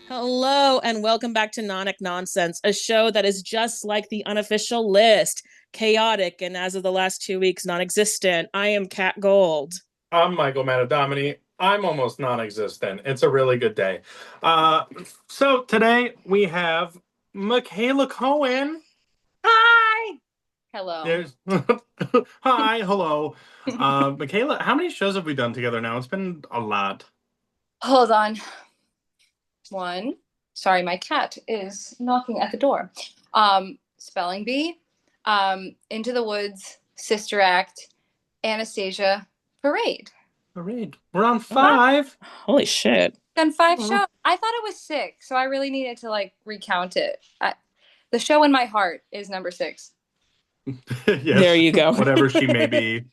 Hello, and welcome back to Nonic Nonsense, a show that is just like the unofficial list, chaotic, and as of the last 2 weeks, non-existent. I am Kat Gold. I'm Michael Matadomini. I'm almost non-existent. It's a really good day. So today we have Mikayla Cohen. Hi. Hello. There's Hi, hello. Mikayla, how many shows have we done together now? It's been a lot. Hold on. One. Sorry, my cat is knocking at the door. Spelling Bee, Into the Woods, Sister Act, Anastasia, Parade. We're on 5. Holy shit. Done 5 shows. I thought it was 6, so I really needed to recount it. The show in my heart is number 6. Yes, there you go. Whatever she may be.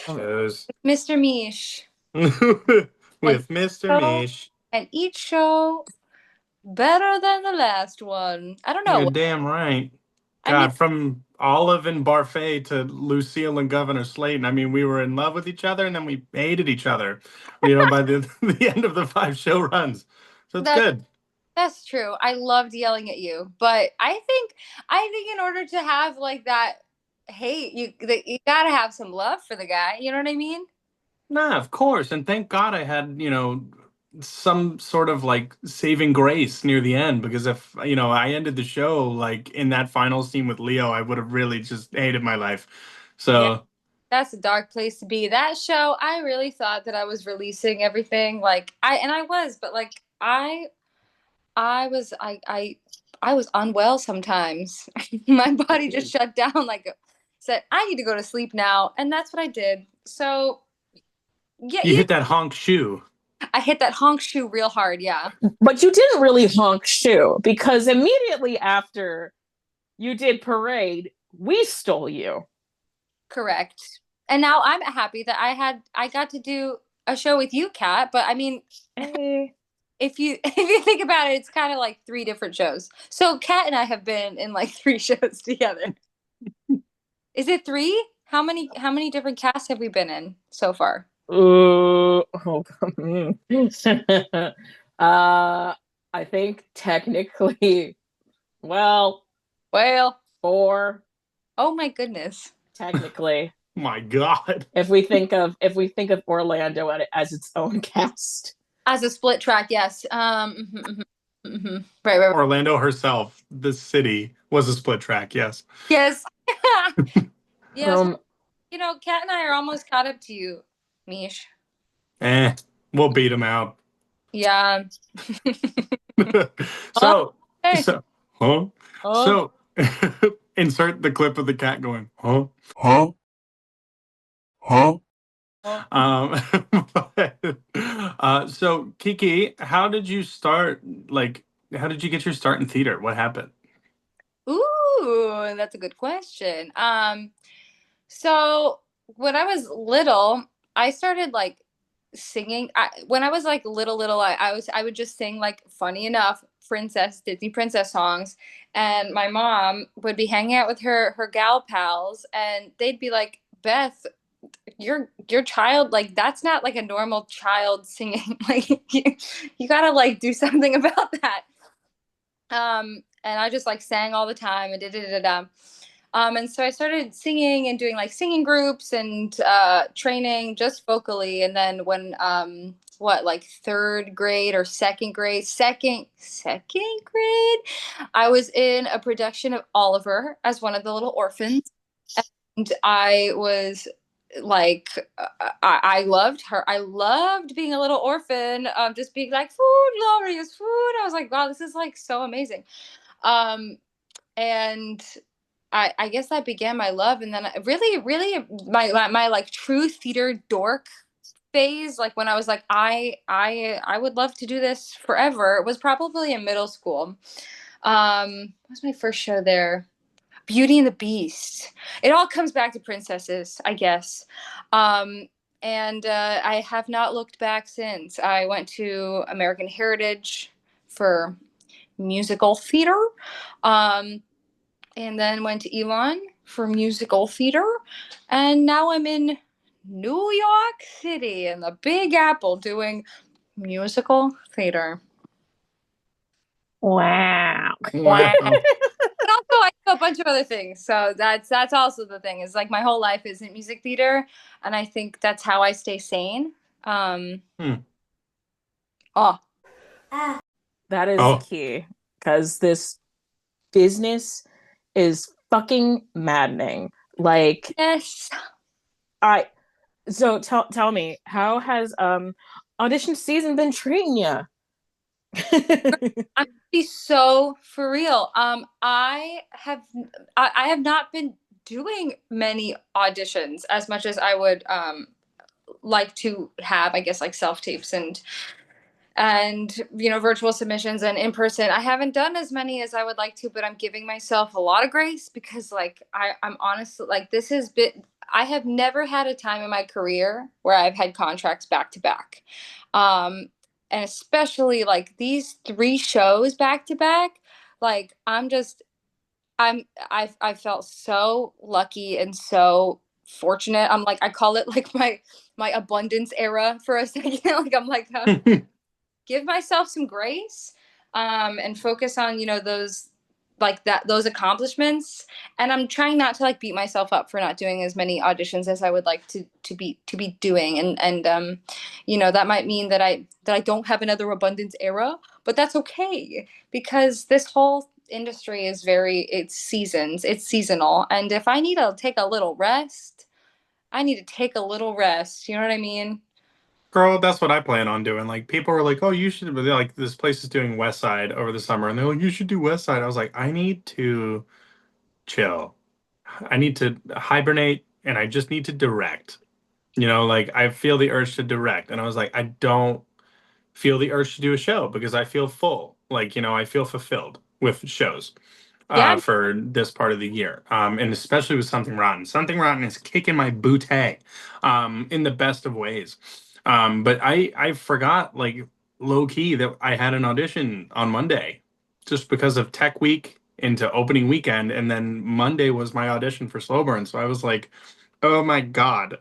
Shows. Mr. Mish. With Mr. Mish. And each show better than the last one. I don't know. You're damn right. God, from Olive and Barfay to Lucille and Governor Slayton. I mean, we were in love with each other, and then we hated each other. By the end of the 5 show runs. So it's good. That's true. I loved yelling at you, but I think in order to have that hate, you gotta have some love for the guy. You know what I mean? Nah, of course. And thank God I had some sort of saving grace near the end, because if I ended the show in that final scene with Leo, I would have really just hated my life. So yeah, that's a dark place to be. That show, I really thought that I was releasing everything. I was, but I was unwell sometimes. My body just shut down, said, I need to go to sleep now. And that's what I did. So yeah. You hit that honk shoe. I hit that honk shoe real hard, yeah. But you didn't really honk shoe, because immediately after you did Parade, we stole you. Correct. And now I'm happy that I got to do a show with you, Kat. But I mean, if you think about it, it's kind of like 3 different shows. So Kat and I have been in 3 shows together. Is it 3? How many different casts have we been in so far? I think technically, well, 4. Oh my goodness. Technically. My God. If we think of Orlando as its own cast. As a split track, yes. Right. Orlando herself, the city, was a split track, yes. Yes. Yes. Kat and I are almost caught up to you, Mish. We'll beat him out. Yeah. So insert the clip of the cat going, huh? So Kiki, how did you start? How did you get your start in theater? What happened? Ooh, that's a good question. So when I was little, I started singing. When I was little, I would just sing funny enough Disney princess songs, and my mom would be hanging out with her gal pals, and they'd be like, Beth, your child, that's not a normal child singing. You gotta do something about that. And I just sang all the time and and so I started singing and doing singing groups and training just vocally. And then when 3rd grade or second grade, I was in a production of Oliver as one of the little orphans, and I was I loved her. I loved being a little orphan, just being food, glorious food. I was like, wow, this is so amazing. And I guess that began my love. And then really my true theater dork phase, when I was I would love to do this forever, it was probably in middle school. What was my first show there? Beauty and the Beast. It all comes back to princesses, I guess. and I have not looked back since. I went to American Heritage for musical theater, and then went to Elon for musical theater, and now I'm in New York City in the Big Apple doing musical theater. Wow. Wow. But also I do a bunch of other things. So that's also the thing. Is like my whole life isn't music theater, and I think that's how I stay sane. Oh, That is Oh, key, because this business is fucking maddening. Like, yes. I so tell me, how has audition season been treating you? I'm gonna be so for real. I have not been doing many auditions as much as I would like to have, I guess, like self tapes and virtual submissions and in person. I haven't done as many as I would like to, but I'm giving myself a lot of grace because like I'm honestly like this has been I have never had a time in my career where I've had contracts back to back. And especially like these 3 shows back to back, like I felt so lucky and so fortunate. I'm like I call it like my abundance era for a second. Like I'm like give myself some grace, and focus on those like those accomplishments. And I'm trying not to like beat myself up for not doing as many auditions as I would like to be doing. And that might mean that I don't have another abundance era, but that's okay because this whole industry is it's seasons, it's seasonal, and if I need to take a little rest, I need to take a little rest. You know what I mean? girl, that's what I plan on doing. Like, people were like, "Oh, you should." But they're like, this place is doing West Side over the summer, and they're like, "You should do West Side." I was like, I need to chill. I need to hibernate, and I just need to direct. Like I feel the urge to direct, and I was like, I don't feel the urge to do a show because I feel full. Like, I feel fulfilled with shows Yeah. for this part of the year. And especially with Something Rotten. Something Rotten is kicking my booty in the best of ways. But I forgot, like, low key, that I had an audition on Monday just because of Tech Week into opening weekend. And then Monday was my audition for Slow Burn. So I was like, oh my God.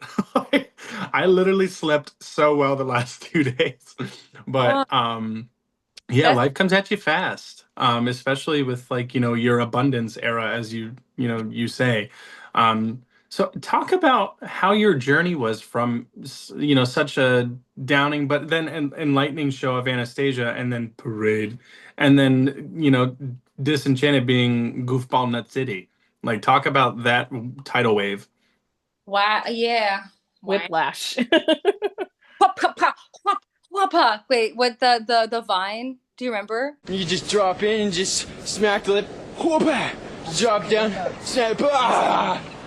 I literally slept so well the last 2 days. But Oh, yeah, that's life comes at you fast, especially with, like, your abundance era, as you say. So talk about how your journey was from such a downing but then enlightening show of Anastasia, and then Parade, and then Disenchanted being Goofball Nut City. Like, talk about that tidal wave. wow. Yeah. Wow. Whiplash. Whapa, whapa, whapa. Wait, what the vine? Do you remember? You just drop in and just smack the lip, whoop, drop down, snap,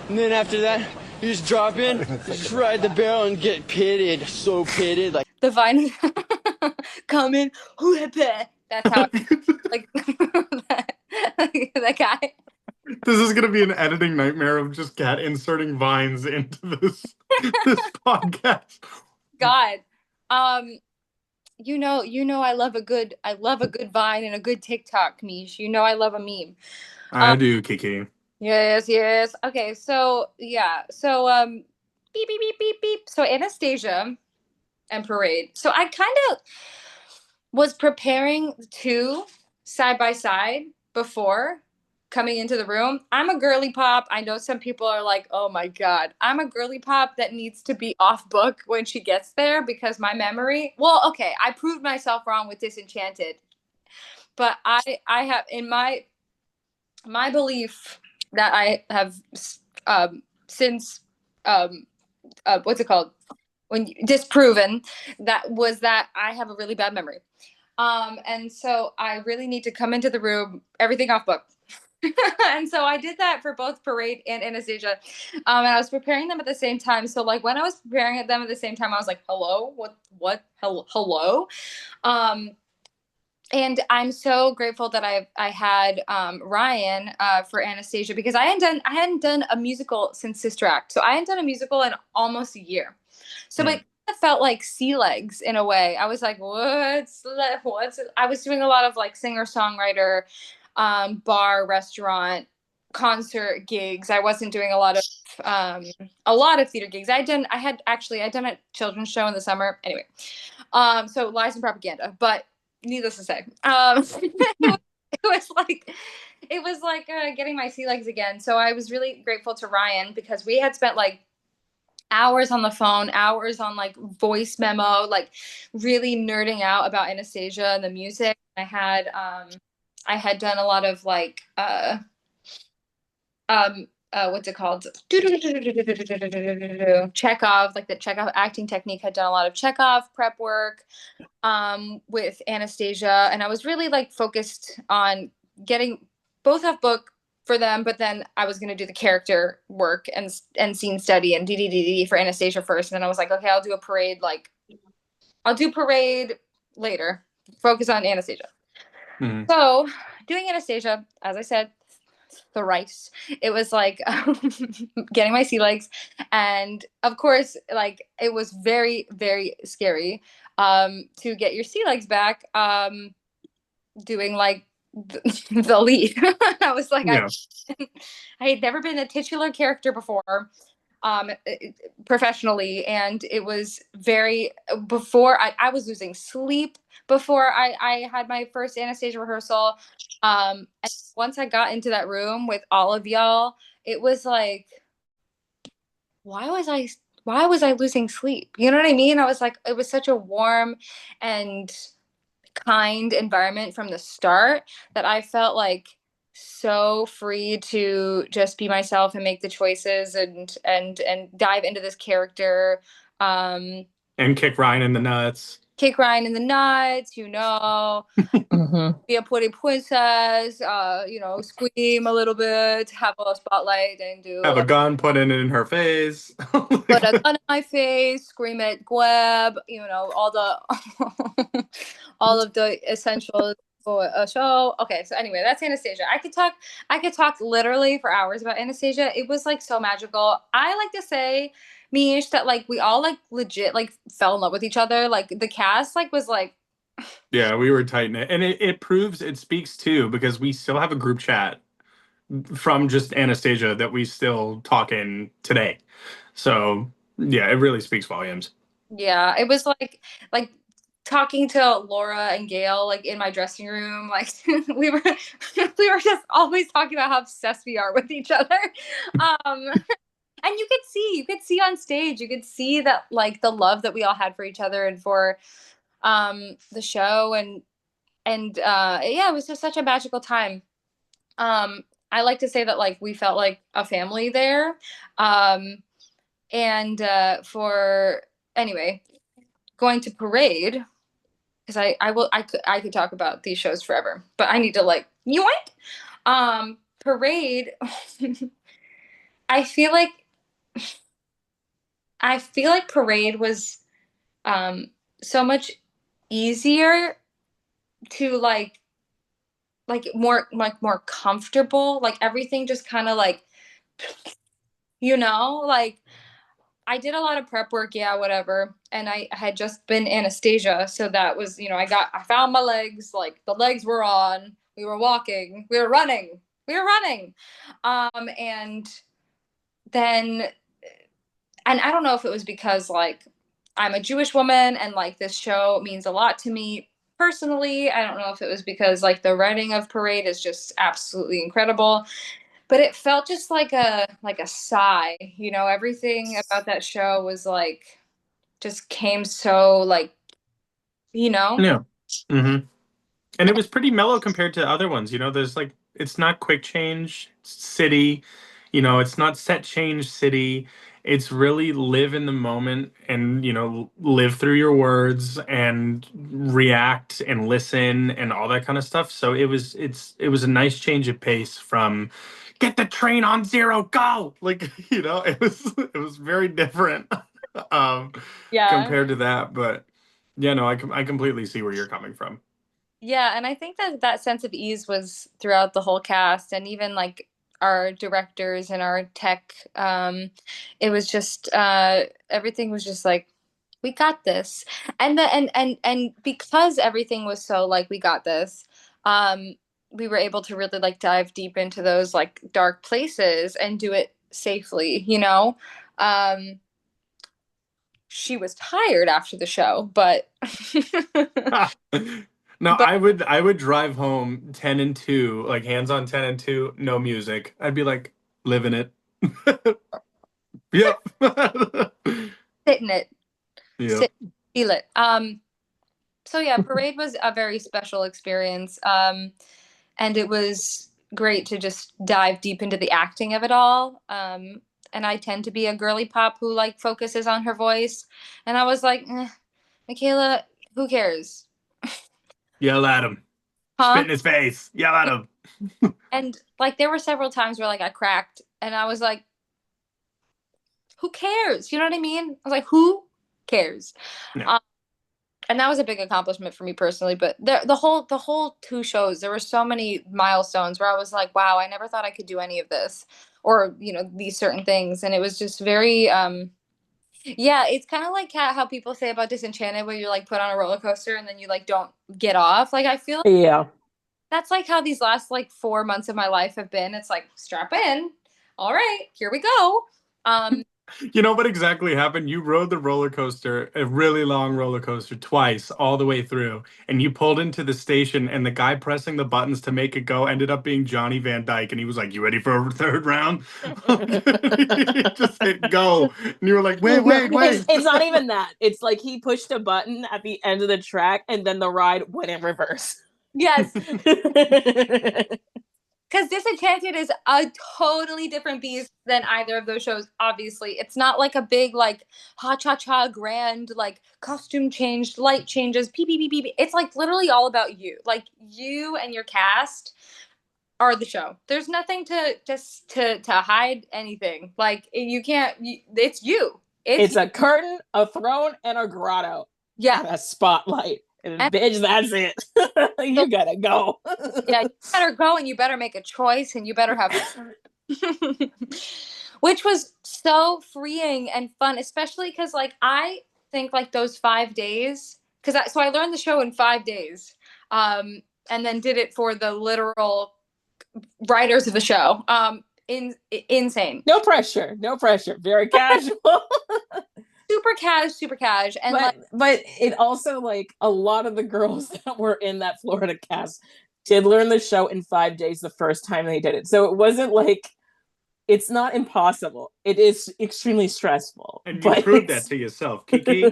and then after that, you just drop in, just ride the barrel and get pitted, so pitted, like The vine coming. Whapa. That's how like that guy. This is gonna be an editing nightmare of just Cat inserting vines into this podcast. God. Um I love a good vine and a good TikTok, Mish. I love a meme. I do, Kiki. Yes, yes. Okay, so yeah. So beep beep beep beep beep. So Anastasia and Parade. So I kind of was preparing 2 side by side before coming into the room. I'm a girly pop. I know some people are like, "Oh my god." I'm a girly pop that needs to be off book when she gets there because my memory. Well, okay, I proved myself wrong with Disenchanted. But I have in my belief that I have since what's it called when disproven that I have a really bad memory, and so I really need to come into the room everything off book. And so I did that for both Parade and Anastasia, and I was preparing them at the same time. So like when I was preparing them at the same time, I was like, hello, what hello, and I'm so grateful that I had Ryan for Anastasia, because I hadn't done a musical since Sister Act, so I hadn't done a musical in almost a year. So Mm. it felt like sea legs in a way. I was like, what's I was doing a lot of like singer songwriter, bar, restaurant, concert gigs. I wasn't doing a lot of theater gigs. I'd done a children's show in the summer. Anyway, so lies and propaganda. But needless to say, it was like getting my sea legs again. So I was really grateful to Ryan, because we had spent like hours on the phone, hours on like voice memo, like really nerding out about Anastasia and the music. I had done a lot of like what's it called? Chekhov, like the Chekhov acting technique. Had done a lot of Chekhov prep work with Anastasia, and I was really like focused on getting both have book for them, but then I was going to do the character work and scene study and DDDD for Anastasia first, and then I was like, okay, I'll do parade later. Focus on Anastasia. Mm. So, doing Anastasia, as I said, thrice, it was like getting my sea legs, and of course, like it was very, very scary to get your sea legs back doing like the lead. I was like, Yeah. I had never been a titular character before professionally, and it was very before I was losing sleep before I had my first Anastasia rehearsal. And once I got into that room with all of y'all, it was like, why was I losing sleep? You know what I mean? I was like, it was such a warm and kind environment from the start that I felt like so free to just be myself and make the choices and dive into this character. Um, And kick Ryan in the nuts. Kick Ryan in the nuts, be a pretty princess, scream a little bit, have a spotlight, and do Have a like gun put in her face. put a gun in my face, scream at Gleb, all the all of the essentials for a show. Okay, so anyway, that's Anastasia. I could talk literally for hours about Anastasia. It was like so magical. I like to say, Mish, that like we all like legit like fell in love with each other. Like the cast like was like Yeah, we were tight knit. And it speaks too, because we still have a group chat from just Anastasia that we still talk in today. So yeah, it really speaks volumes. yeah, it was like talking to Laura and Gail like in my dressing room, like we were we were just always talking about how obsessed we are with each other. Um and you could see on stage, you could see that like the love that we all had for each other and for the show, and yeah, it was just such a magical time. I like to say that like we felt like a family there. And for anyway, going to Parade, because I could talk about these shows forever, but I need to like yoink. Parade. I feel like Parade was so much easier to more comfortable. Like everything just kind of like like I did a lot of prep work, yeah, whatever. And I had just been Anastasia, so that was, I found my legs, like the legs were on. We were walking, we were running. And then and I don't know if it was because like I'm a Jewish woman and like this show means a lot to me personally. I don't know if it was because like the writing of Parade is just absolutely incredible, but it felt just like a sigh. Everything about that show was like just came so like you know Yeah. Hmm. And it was pretty mellow compared to other ones. There's like, it's not quick change city, it's not set change city. It's really live in the moment and, live through your words and react and listen and all that kind of stuff. So it was a nice change of pace from get the train on zero, go. Like, it was very different um yeah. compared to that. But yeah, no, I completely see where you're coming from. Yeah, and I think that that sense of ease was throughout the whole cast, and even like our directors and our tech. It was just everything was just like, we got this, and and because everything was so like we got this, um, we were able to really like dive deep into those like dark places and do it safely. Um, she was tired after the show, but No, but I would drive home 10 and 2, like hands on 10 and 2, no music. I'd be like living it. Yep. sit in it, Yep. sit, feel it. So yeah, Parade was a very special experience. And it was great to just dive deep into the acting of it all. And I tend to be a girly pop who like focuses on her voice. And I was like, Mikayla, who cares? Yell at him. Spit Huh? in his face. Yell at him. And like there were several times where like I cracked and I was like, who cares? You know what I mean? I was like, who cares? Yeah. Um, and that was a big accomplishment for me personally. But the whole two shows, there were so many milestones where I was like, wow, I never thought I could do any of this, or these certain things, and it was just very yeah, it's kind of like how people say about Disenchanted, where you're like put on a roller coaster and then you like don't get off. Like I feel like Yeah. that's like how these last like 4 months of my life have been. It's like strap in, all right, here we go. You know what exactly happened? You rode the roller coaster, a really long roller coaster, twice, all the way through, and you pulled into the station, and the guy pressing the buttons to make it go ended up being Johnny Van Dyke, and he was like, "You ready for a third round?" He just hit go, and you were like, "Wait, wait, wait!" It's not even that. It's like he pushed a button at the end of the track, and then the ride went in reverse. Yes, because Disenchanted is a totally different beast than either of those shows. Obviously, it's not like a big like ha cha cha grand like costume changed, light changes, pee pee pee pee pee. It's like literally all about you. Like you and your cast are the show. There's nothing to just to hide anything. Like you can't. It's you. It's It's a curtain, a throne, and a grotto, yeah. and a spotlight. And And bitch, that's it. You gotta go. yeah, you better go and you better make a choice and you better have which was so freeing and fun, especially because like I think like those 5 days, because I learned the show in 5 days, and then did it for the literal writers of the show. Insane. No pressure. No pressure. Very casual. Super cash, and like but it also like a lot of the girls that were in that Florida cast did learn the show in 5 days the first time they did it. So it wasn't like it's not impossible. It is extremely stressful. And you proved that to yourself, Kiki.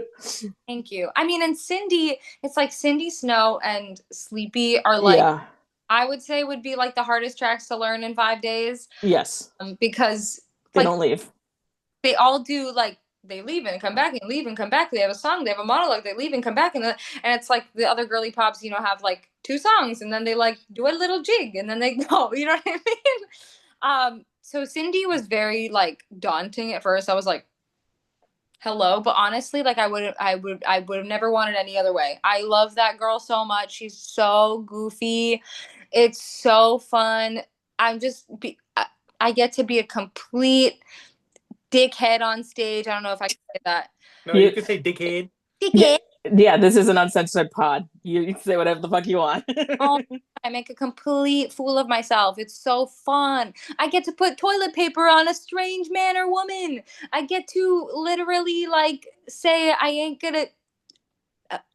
thank you. I mean, and Cindy, it's like Cindy Snow and Sleepy are like, yeah. I would say would be like the hardest tracks to learn in 5 days, Yes. because They like don't leave. they all do like they leave and come back and leave and come back. They have a song, they have a monologue, they leave and come back, and it's like the other girly pops, have like two songs, and then they like do a little jig, and then they go. You know what I mean? So Cindy was very like daunting at first. I was like, hello, but honestly, like I would have never wanted any other way. I love that girl so much. She's so goofy. It's so fun. I get to be a complete dickhead on stage. I don't know if I can say that. No, you can say dickhead. Yeah, Dickhead. yeah, this is an uncensored pod. You can say whatever the fuck you want. Oh, I make a complete fool of myself. It's so fun. I get to put toilet paper on a strange man or woman. I get to literally like say I ain't gonna.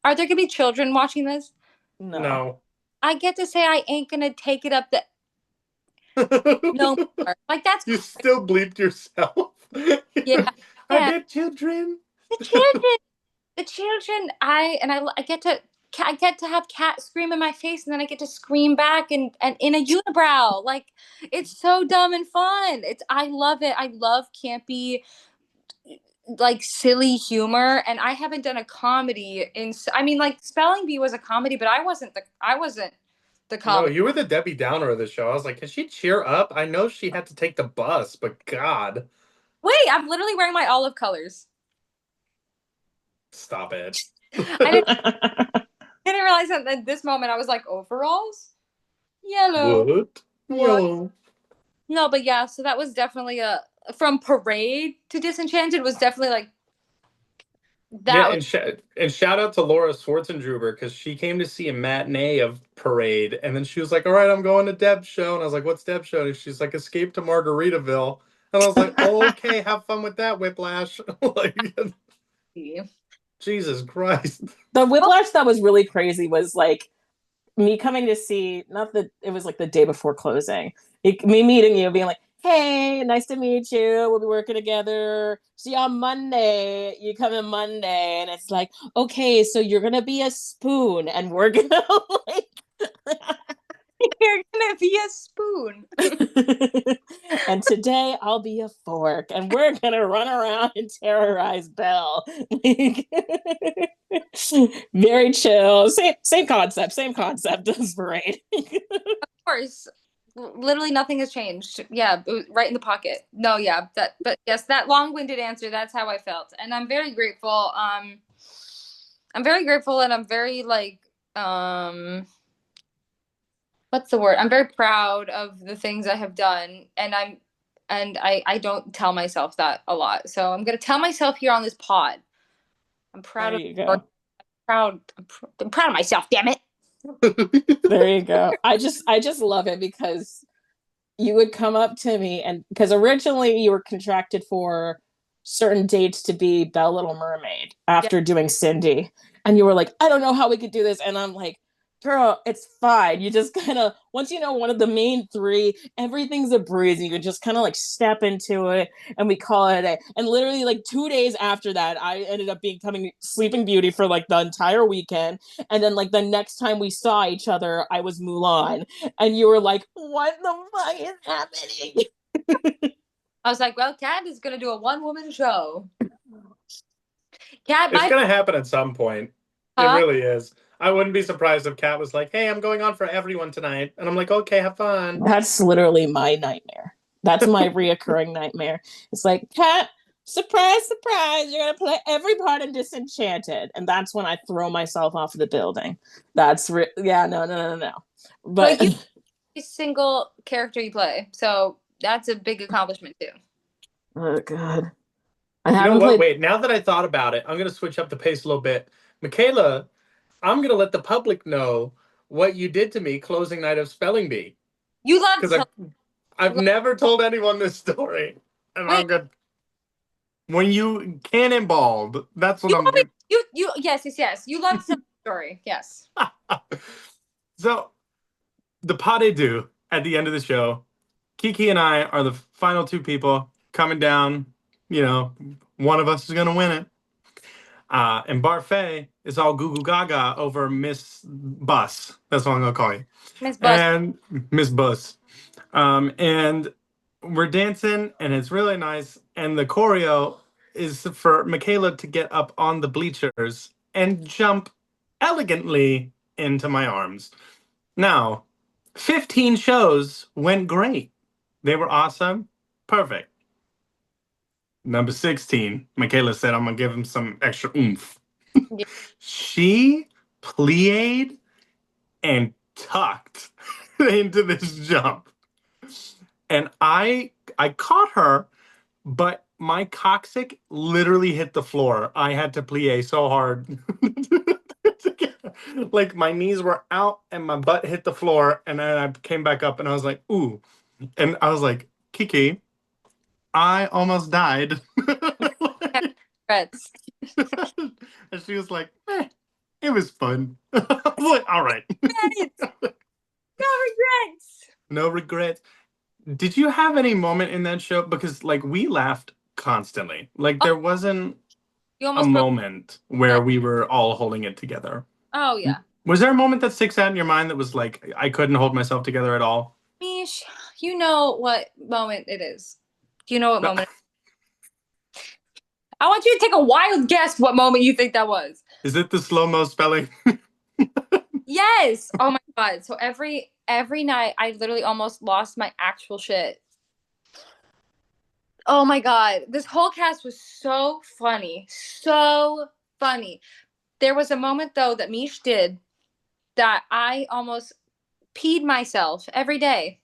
Are there gonna be children watching this? No. No. I get to say I ain't gonna take it up the no more. Like that's You still bleeped yourself. yeah. I Yeah. get children. The children, the children. I get to have Cat scream in my face, and then I get to scream back and in a unibrow. Like it's so dumb and fun. I love it. I love campy, like silly humor, and I haven't done a comedy I mean, like Spelling Bee was a comedy, but I wasn't the No, comedy. you were the Debbie Downer of the show. I was like, can she cheer up? I know she had to take the bus, but God, Wait, I'm literally wearing my olive colors. stop it. I didn't realize at this moment, I was like, overalls? Yellow. What? Yellow. No, but yeah, so that was definitely from Parade to Disenchanted was definitely like, Yeah, that was, and shout out to Laura Schwartzendruber because she came to see a matinee of Parade, and then she was like, "All right, I'm going to Deb's show," and I was like, "What's Deb's show?" And she's like, "Escape to Margaritaville," and I was like, oh, "Okay, have fun with that, Whiplash." Like, Jesus Christ. The Whiplash that was really crazy was like me coming to see, not that it was like the day before closing, me meeting you, being like, hey, nice to meet you. We'll be working together. See you on Monday. You come in Monday. And it's like, okay, so you're going to be a spoon and we're going to like. you're gonna be a spoon. And today I'll be a fork and we're gonna run around and terrorize Belle. Very chill. Same concept. That's great. Of course, literally nothing has changed. Yeah, right in the pocket. No, yeah, but yes, that long-winded answer, that's how I felt. And I'm very grateful. I'm very grateful, and I'm very like what's the word? I'm very proud of the things I have done, and I don't tell myself that a lot. So I'm gonna tell myself here on this pod. I'm proud There of you go. I'm proud of myself, damn it. There you go. I just love it because you would come up to me, and because originally you were contracted for certain dates to be Belle Little Mermaid after doing Cindy, and you were like, I don't know how we could do this, and I'm like, girl, it's fine. You just kind of, once you know one of the main three, everything's a breeze. You can just kind of like step into it, and we call it a day. And literally like 2 days after that, I ended up becoming Sleeping Beauty for like the entire weekend. And then like the next time we saw each other, I was Mulan, and you were like, what the fuck is happening? I was like, well, Kat is gonna do a one-woman show. Kat, It's gonna happen at some point. It really is. I wouldn't be surprised if Kat was like, "Hey, I'm going on for everyone tonight," and I'm like, "Okay, have fun." That's literally my nightmare. That's my reoccurring nightmare. It's like, Kat, surprise, surprise, you're gonna play every part in Disenchanted, and that's when I throw myself off the building. That's yeah, no. But you a single character you play, so that's a big accomplishment too. Oh god, I You know haven't what? played. Wait, now that I thought about it, I'm gonna switch up the pace a little bit. Mikayla, I'm gonna let the public know what you did to me closing night of Spelling Bee. You love Because I've never told anyone this story. And Wait. I'm good. When you cannonballed, that's what I'm good. You yes. You love to tell the story. Yes. So the pas de deux at the end of the show, Kiki and I are the final two people coming down. You know, one of us is gonna win it. And Barfay is all goo goo gaga over Miss Bus. That's what I'm gonna call you. Miss Bus. And Miss Bus. And we're dancing, and it's really nice. And the choreo is for Mikayla to get up on the bleachers and jump elegantly into my arms. Now, 15 shows went great. They were awesome. Perfect. Number 16, Mikayla said, I'm going to give him some extra oomph. Yeah. She plied and tucked into this jump. And I caught her, but my coccyx literally hit the floor. I had to plie so hard. Like my knees were out and my butt hit the floor, and then I came back up and I was like, ooh. And I was like, Kiki, I almost died. Regrets. And she was like, it was fun. I was like, all right. No regrets. No regrets. Did you have any moment in that show? Because like we laughed constantly. Like there wasn't You a almost moment where we were all holding it together. Oh yeah. Was there a moment that sticks out in your mind that was like I couldn't hold myself together at all? Mish, you know what moment it is. Do you know what moment? I want you to take a wild guess what moment you think that was. Is it the slow-mo spelling? Yes. Oh my god. So every night I literally almost lost my actual shit. Oh my god. This whole cast was so funny. So funny. There was a moment though that Mish did that I almost peed myself every day.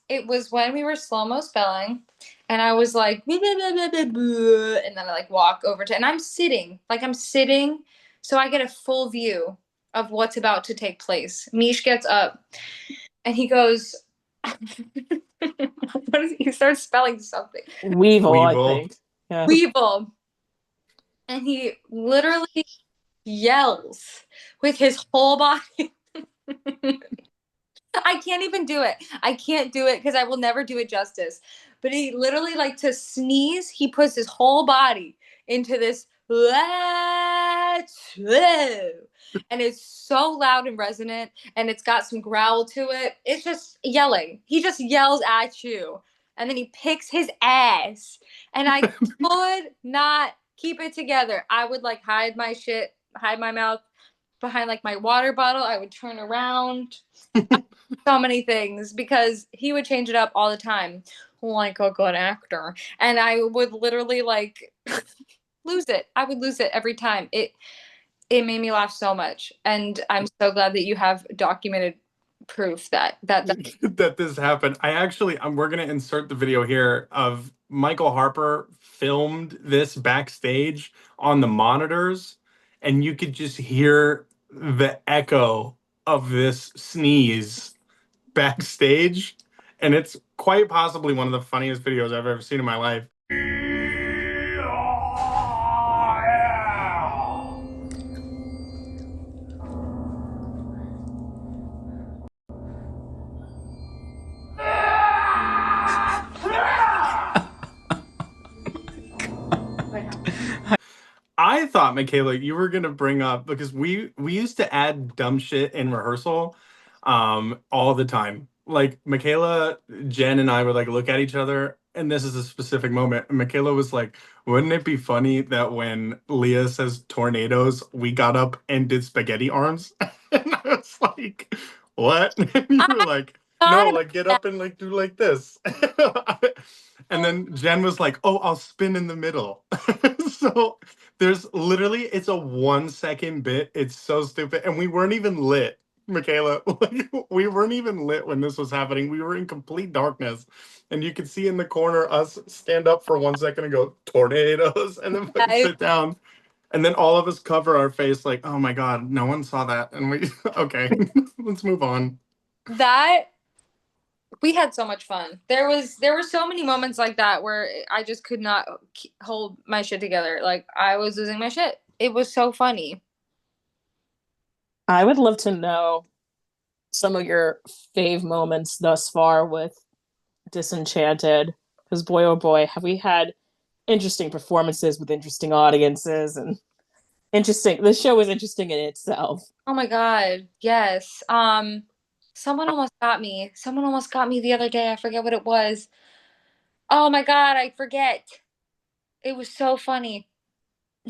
It was when we were slow-mo spelling, and I was like, and then I like walk over to, and I'm sitting, so I get a full view of what's about to take place. Mish gets up, and he goes, what is he starts spelling something. Weevil, I Weevil. think. Yeah. Weevil. And he literally yells with his whole body. I can't even do it. I can't do it because I will never do it justice. But he literally, like, to sneeze, he puts his whole body into this, and it's so loud and resonant, and it's got some growl to it. It's just yelling. He just yells at you, and then he picks his ass, and I could not keep it together. I would like hide my mouth behind like my water bottle. I would turn around. So many things because he would change it up all the time, like a good actor, and I would literally like lose it. I would lose it every time. It made me laugh so much, and I'm so glad that you have documented proof that that this happened. We're gonna insert the video here of Michael Harper filmed this backstage on the monitors, and you could just hear the echo of this sneeze backstage, and it's quite possibly one of the funniest videos I've ever seen in my life. I thought, Mikayla, you were gonna bring up because we used to add dumb shit in rehearsal all the time. Like Mikayla, Jen, and I would like look at each other, and this is a specific moment. And Mikayla was like, "Wouldn't it be funny that when Leah says tornadoes, we got up and did spaghetti arms?" And I was like, "What?" And you were like, "No, thought about like get that. up and like do like this." And then Jen was like, "Oh, I'll spin in the middle." So there's literally, it's a 1 second bit. It's so stupid. And we weren't even lit, Mikayla. Like, we weren't even lit when this was happening. We were in complete darkness. And you could see in the corner us stand up for 1 second and go, tornadoes, and then sit down. And then all of us cover our face like, oh my God, no one saw that. And we, okay, let's move on. That we had so much fun. There were so many moments like that where I just could not hold my shit together. Like I was losing my shit. It was so funny. I would love to know some of your fave moments thus far with Disenchanted. Because boy, oh boy, have we had interesting performances with interesting audiences and interesting. The show was interesting in itself. Oh my God. Yes. Someone almost got me. Someone almost got me the other day. I forget what it was. Oh my God, I forget. It was so funny.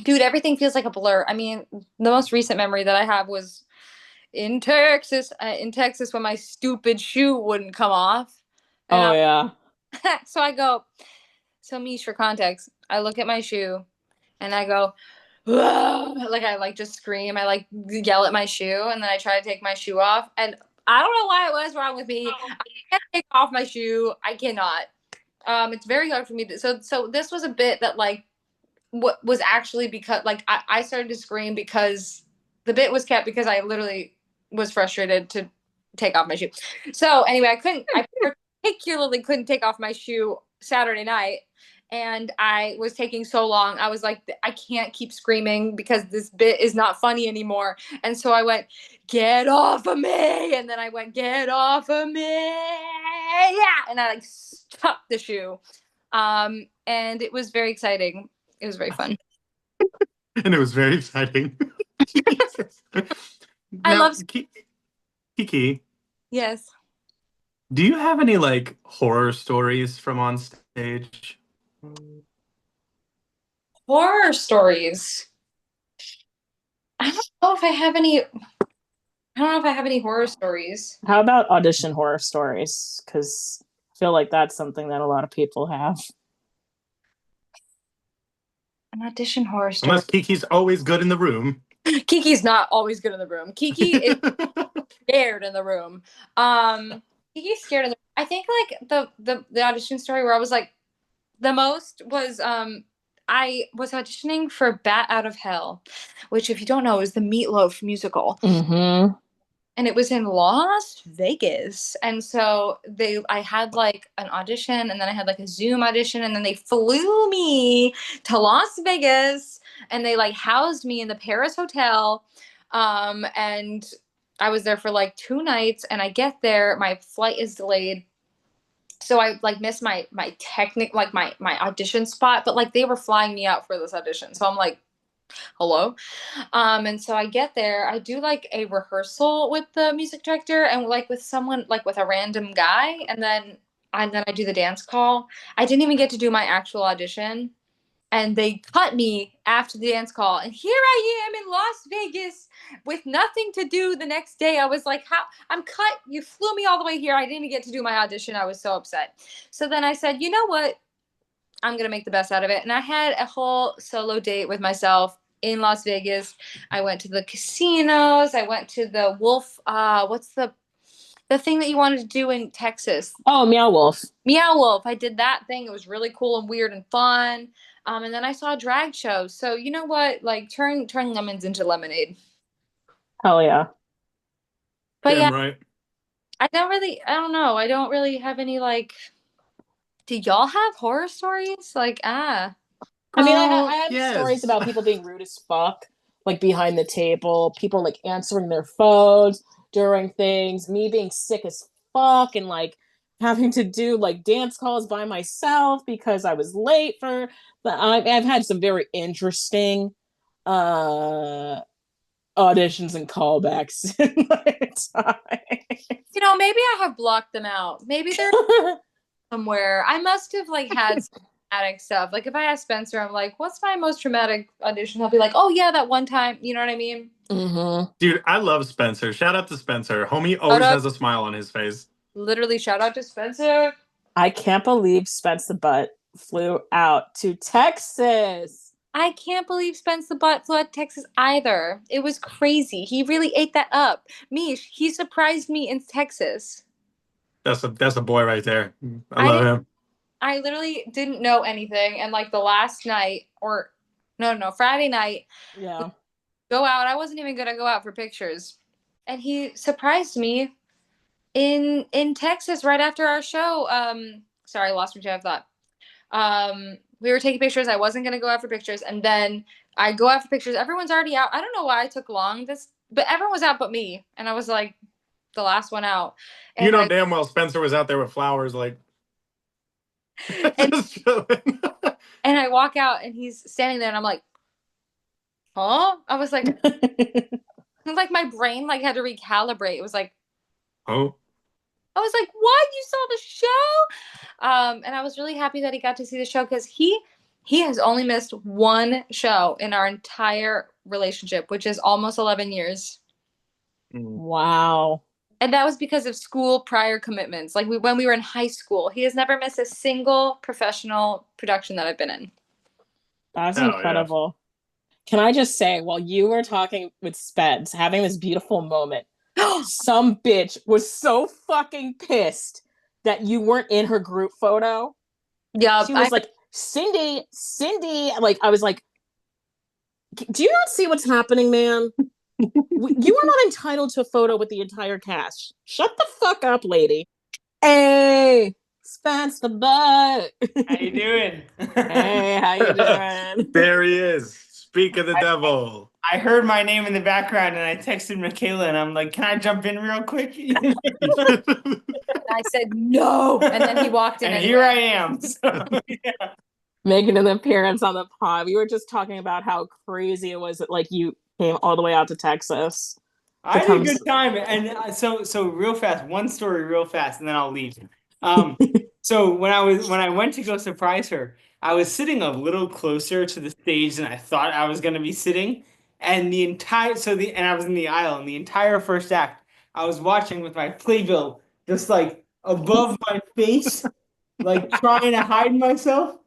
Dude, everything feels like a blur. I mean, the most recent memory that I have was in Texas when my stupid shoe wouldn't come off. And Oh yeah. so I go, so Mish, for context, I look at my shoe and I go, like I like just scream. I like yell at my shoe and then I try to take my shoe off. And I don't know why it was wrong with me. I can't take off my shoe. I cannot. It's very hard for me to. So this was a bit that like what was actually because like I started to scream because the bit was kept because I literally was frustrated to take off my shoe. So anyway, I particularly couldn't take off my shoe Saturday night. And I was taking so long. I was like, I can't keep screaming because this bit is not funny anymore. And so I went, get off of me. And then I went, get off of me. Yeah. And I like stuck the shoe. And it was very exciting. It was very fun. And it was very exciting. I Now, love. Kiki, Yes. do you have any like horror stories from on stage? Horror stories. I don't know if I have any. I don't know if I have any horror stories. How about audition horror stories? Because I feel like that's something that a lot of people have. An audition horror story. Unless Kiki's always good in the room. Kiki's not always good in the room. Kiki is scared in the room. Kiki's scared in the I think like the audition story where I was like the most was I was auditioning for Bat Out of Hell, which if you don't know is the Meatloaf musical. Mm-hmm. And it was in Las Vegas. And so I had like an audition and then I had like a Zoom audition and then they flew me to Las Vegas and they like housed me in the Paris hotel. And I was there for like 2 nights and I get there, my flight is delayed. So I like missed my my audition spot, but like they were flying me out for this audition. So I'm like, hello. And so I get there, I do like a rehearsal with the music director and like with someone like with a random guy, and then I do the dance call. I didn't even get to do my actual audition. And they cut me after the dance call. And here I am in Las Vegas with nothing to do the next day. I was like, how I'm cut. You flew me all the way here. I didn't even get to do my audition. I was so upset. So then I said, you know what? I'm going to make the best out of it. And I had a whole solo date with myself in Las Vegas. I went to the casinos. I went to the Wolf. What's the thing that you wanted to do in Texas? Oh, Meow Wolf. Meow Wolf. I did that thing. It was really cool and weird and fun. And then I saw a drag show. So you know what? Like turn lemons into lemonade. Hell yeah. But Damn yeah, right. I don't know. I don't really have any like. Do y'all have horror stories? Like I mean, I have yes. stories about people being rude as fuck, like behind the table, people like answering their phones during things, me being sick as fuck and like having to do like dance calls by myself because I was late for I've had some very interesting auditions and callbacks in my time. You know, maybe I have blocked them out. Maybe they're somewhere. I must have like had some traumatic stuff. Like if I ask Spencer, I'm like, "What's my most traumatic audition?" He'll be like, "Oh yeah, that one time." You know what I mean? Mm-hmm. Dude, I love Spencer. Shout out to Spencer. Homie Shout always out, has a smile on his face. literally, shout out to Spencer. I can't believe Spence the Butt flew out to Texas. I can't believe Spence the Butt flew out to Texas either. It was crazy. He really ate that up. Mish, he surprised me in Texas. That's a boy right there. I I love didn't. him. I literally didn't know anything, and like the last night, or no, Friday night, Yeah. go out. I wasn't even gonna go out for pictures, and he surprised me in Texas right after our show. Sorry, I lost my train of thought. We were taking pictures. I wasn't gonna go out for pictures, and then I go out for pictures. Everyone's already out. I don't know why I took long but everyone was out but me, and I was like the last one out. And You know damn well Spencer was out there with flowers, like just chilling. and I walk out, and he's standing there, and I'm like, huh? I was like, like my brain like had to recalibrate. It was like, Oh. I was like, what? You saw the show? And I was really happy that he got to see the show because he has only missed one show in our entire relationship, which is almost 11 years. Wow. And that was because of school prior commitments. Like when we were in high school, he has never missed a single professional production that I've been in. That's Oh, incredible. Yeah. Can I just say, while you were talking with Spence, having this beautiful moment, some bitch was so fucking pissed that you weren't in her group photo. Yeah. She was like, Cindy. Like, I was like, do you not see what's happening, man? You are not entitled to a photo with the entire cast. Shut the fuck up, lady. Hey, Spence the Butt. How you doing? Hey, how you doing? There he is. Speak of the devil. I heard my name in the background and I texted Mikayla and I'm like, can I jump in real quick? And I said no. And then he walked in. And here I am. So, yeah. Making an appearance on the pod. We were just talking about how crazy it was that like you came all the way out to Texas. I had a good time. And so real fast, one story real fast, and then I'll leave. So when I went to go surprise her, I was sitting a little closer to the stage than I thought I was gonna be sitting. And I was in the aisle, and the entire first act, I was watching with my playbill just like above my face, like trying to hide myself.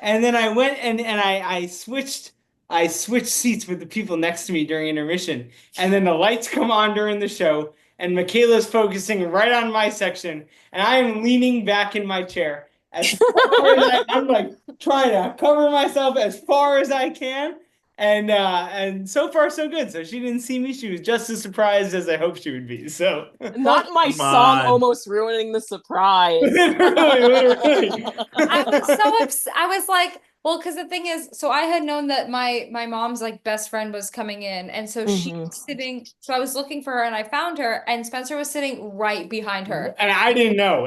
And then I went and I switched I switched seats with the people next to me during intermission, and then the lights come on during the show, and Mikayla's focusing right on my section, and I am leaning back in my chair as far as I'm like trying to cover myself as far as I can, and so far so good. So she didn't see me. She was just as surprised as I hoped she would be. So Not my Come song on. almost ruining the surprise. literally. I was so upset. I was like, well, because the thing is, so I had known that my mom's like best friend was coming in, and so she Mhm. was sitting. So I was looking for her, and I found her, and Spencer was sitting right behind her. And I didn't know.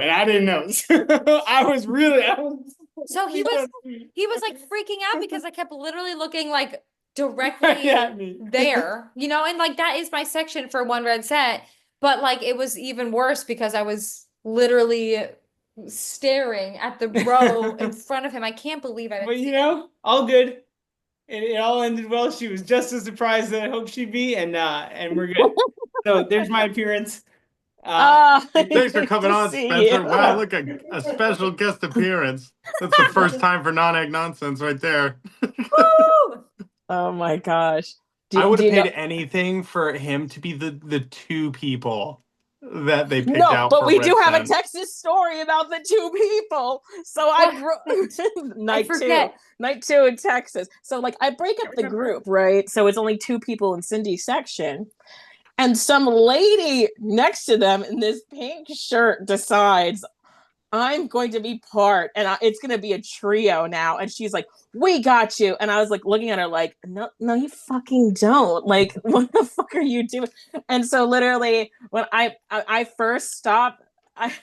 So I was So he was like freaking out because I kept literally looking like directly at me. there, you know, and like that is my section for One Red Set, but like it was even worse because I was literally staring at the row in front of him. I can't believe I didn't But see you it. know, all good. It all ended well. She was just as surprised as I hoped she'd be, and we're good. So there's my appearance. Thanks for coming to on, see Spencer. you. Wow, look, a special guest appearance. That's the first time for non-egg nonsense right there. Woo! Oh my gosh. I would Do have you know? paid anything for him to be the two people that they picked No, out but for we Red do have a Sen. Texas story about the two people. So I broke night forget. two in Texas. So like I break up the group, right? So it's only two people in Cindy's section. And some lady next to them in this pink shirt decides I'm going to be part, and it's going to be a trio now. And she's like, "We got you." And I was like looking at her like, "No, no, you fucking don't. Like, what the fuck are you doing?" And so literally, when I first stopped, I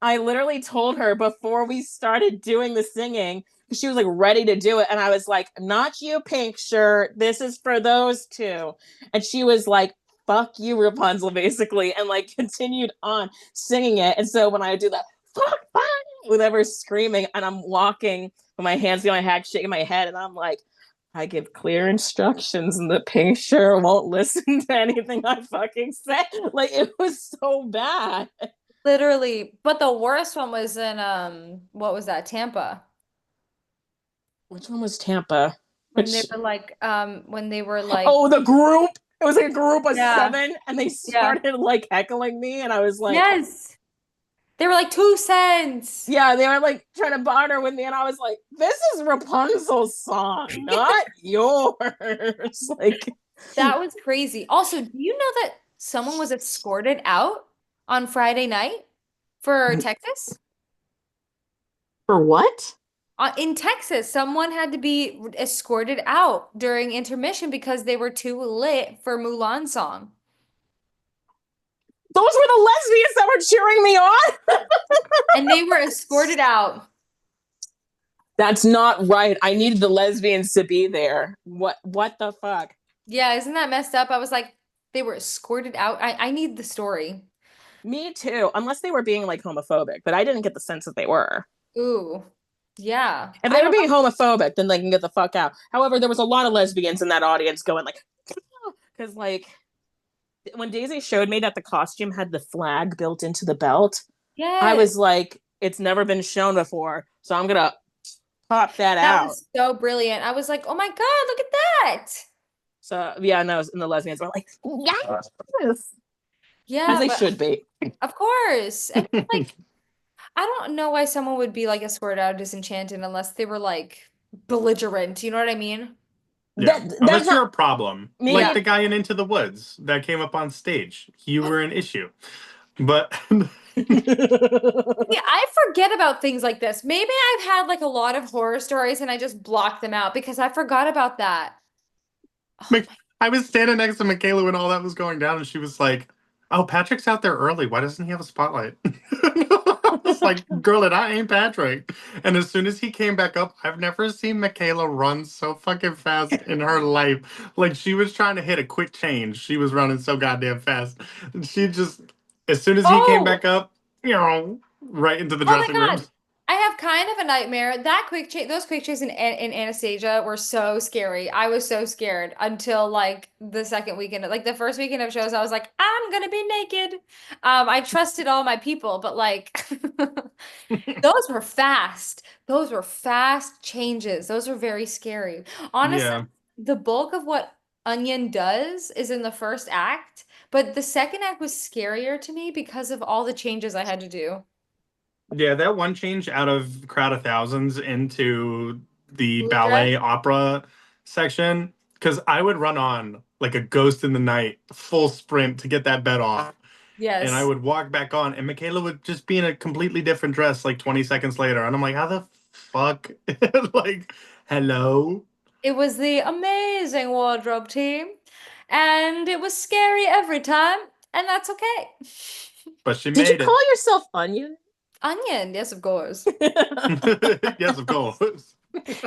I literally told her before we started doing the singing. She was like ready to do it, and I was like, "Not you, pink shirt. This is for those two." And she was like, "Fuck you, Rapunzel," basically, and like continued on singing it. And so when I do that, fuck, whatever, screaming, and I'm walking with my hands behind my head, shaking my head, and I'm like, I give clear instructions, and the pink shirt won't listen to anything I fucking say. Like it was so bad. Literally, but the worst one was in what was that? Tampa. Which one was Tampa? When they Which were like when they were like Oh, the group. It was like a group of yeah. 7, and they Yeah. started like heckling me, and I was like, Yes. They were like 2 cents. yeah, they were like trying to barter with me, and I was like, this is Rapunzel's song, not yours. Like, That was crazy. Also, do you know that someone was escorted out on Friday night for Texas? for what? In Texas, someone had to be escorted out during intermission because they were too lit for Mulan song. Those were the lesbians that were cheering me on. And they were escorted out. That's not right. I needed the lesbians to be there. What the fuck? Yeah, isn't that messed up? I was like, they were escorted out. I need the story. Me too. Unless they were being like homophobic, but I didn't get the sense that they were. Ooh. Yeah. If they were being homophobic, then they can get the fuck out. However, there was a lot of lesbians in that audience going like, because like when Daisy showed me that the costume had the flag built into the belt, Yeah. I was like, it's never been shown before, so I'm gonna pop that out. Was so brilliant. I was like, oh my God, look at that. So yeah, no, and the lesbians were like, yes, Yeah, as they but should be. of course. And like, I don't know why someone would be like escorted out of Disenchanted unless they were like belligerent. You know what I mean? Yeah. That's Unless you're not a problem, me. like the guy in Into the Woods that came up on stage, you were an issue. But Yeah, I forget about things like this. Maybe I've had like a lot of horror stories and I just blocked them out because I forgot about that. I was standing next to Mikayla when all that was going down, and she was like, "Oh, Patrick's out there early. Why doesn't he have a spotlight?" I was like, "Girl, and I ain't Patrick." And as soon as he came back up, I've never seen Mikayla run so fucking fast in her life. Like she was trying to hit a quick change. She was running so goddamn fast. And she just, as soon as he came back up, right into the Oh my dressing room. God. I have kind of a nightmare. That quick change, those quick changes in Anastasia were so scary. I was so scared until like the second weekend, like the first weekend of shows. I was like, I'm gonna be naked. I trusted all my people, but like those were fast. Those were fast changes. Those were very scary. Honestly, Yeah. the bulk of what Onion does is in the first act, but the second act was scarier to me because of all the changes I had to do. Yeah, that one change out of Crowd of Thousands into the Blue dress? ballet opera section, because I would run on like a ghost in the night, full sprint to get that bed off. And I Yes. would walk back on, and Mikayla would just be in a completely different dress like 20 seconds later. And I'm like, how the fuck? Like, hello? It was the amazing wardrobe team, and it was scary every time, and that's okay. But she Did you made it. call yourself Onion? Onion, yes, of course. Yes, of course.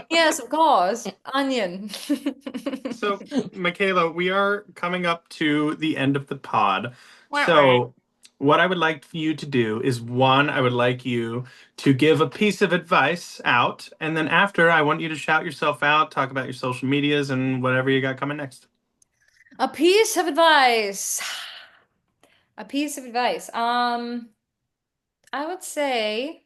Yes, of course. Onion. So, Mikayla, we are coming up to the end of the pod. Wah, wah. So, what I would like for you to do is one, I would like you to give a piece of advice out, and then after, I want you to shout yourself out, talk about your social medias, and whatever you got coming next. A piece of advice. A piece of advice. I would say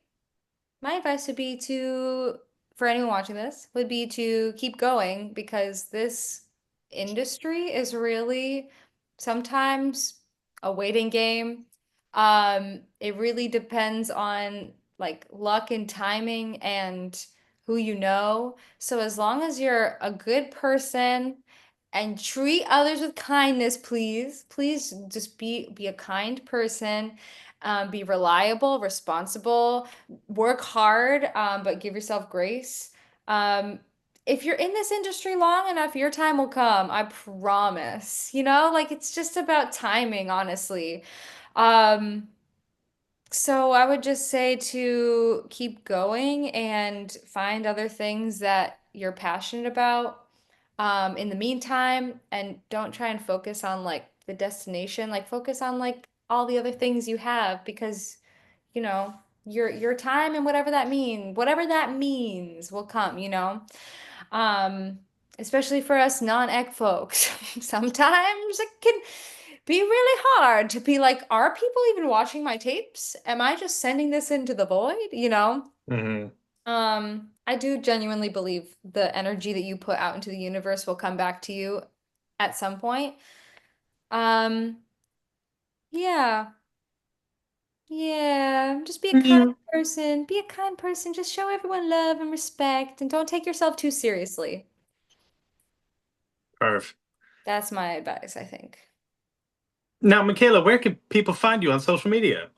my advice would be to, for anyone watching this, would be to keep going because this industry is really sometimes a waiting game. It really depends on like luck and timing and who you know. So as long as you're a good person and treat others with kindness, please, please just be a kind person. Be reliable, responsible, work hard, but give yourself grace. If you're in this industry long enough, your time will come. I promise. You know, like it's just about timing, honestly. Um, so I would just say to keep going and find other things that you're passionate about. In the meantime, and don't try and focus on like the destination, like focus on like all the other things you have because you know, your time and whatever that means will come, you know. Um, Especially for us non-ec folks. Sometimes it can be really hard to be like, are people even watching my tapes? Am I just sending this into the void, you know? Mhm. I do genuinely believe the energy that you put out into the universe will come back to you at some point. Um, yeah. Yeah, just be a kind Yeah. person. Be a kind person. Just show everyone love and respect and don't take yourself too seriously. Perfect. That's my advice, I think. Now, Mikayla, where can people find you on social media?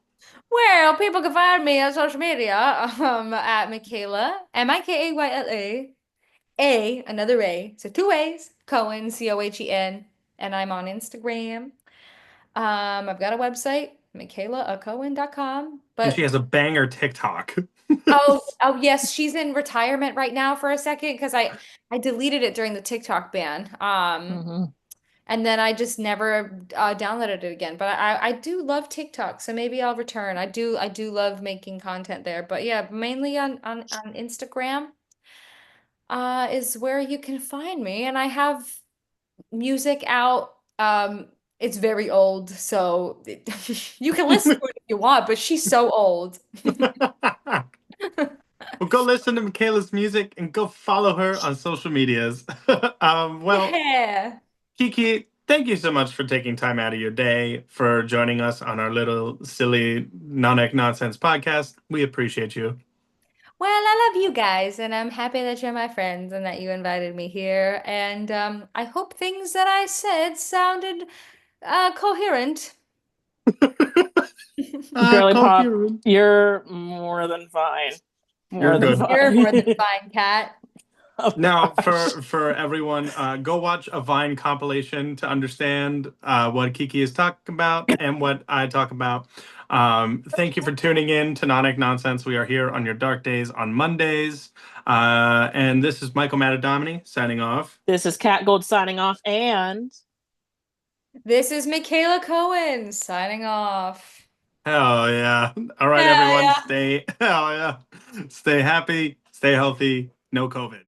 Well, people can find me on social media at Mikayla, another A, so two A's, Cohen, Cohen, and I'm on Instagram. I've got a website, MikaylaCohen.com, And she but has a banger TikTok. oh yes, she's in retirement right now for a second because I deleted it during the TikTok ban. Mhm. And then I just never downloaded it again. But I do love TikTok, so maybe I'll return. I do love making content there. But yeah, mainly on Instagram is where you can find me, and I have music out. It's very old, so you can listen to it if you want, but she's so old. Well, go listen to Mikayla's music and go follow her on social medias. Well, Yeah. Kiki, thank you so much for taking time out of your day for joining us on our little silly nonsense podcast. We appreciate you. Well, I love you guys, and I'm happy that you're my friends and that you invited me here. And I hope things that I said sounded coherent. Girly Pop, Coherent. you're more than fine. You're More than good. You're more than fine. fine, Cat. Oh, Now, gosh. for everyone, go watch a Vine compilation to understand what Kiki is talking about and what I talk about. Thank you for tuning in to Nonic Nonsense. We are here on your dark days on Mondays. And this is Michael Matadomini signing off. This is Cat Gold signing off, and This is Mikayla Cohen signing off. Hell yeah. All right, Yeah, everyone. yeah. Hell yeah. Stay happy, stay healthy, no COVID.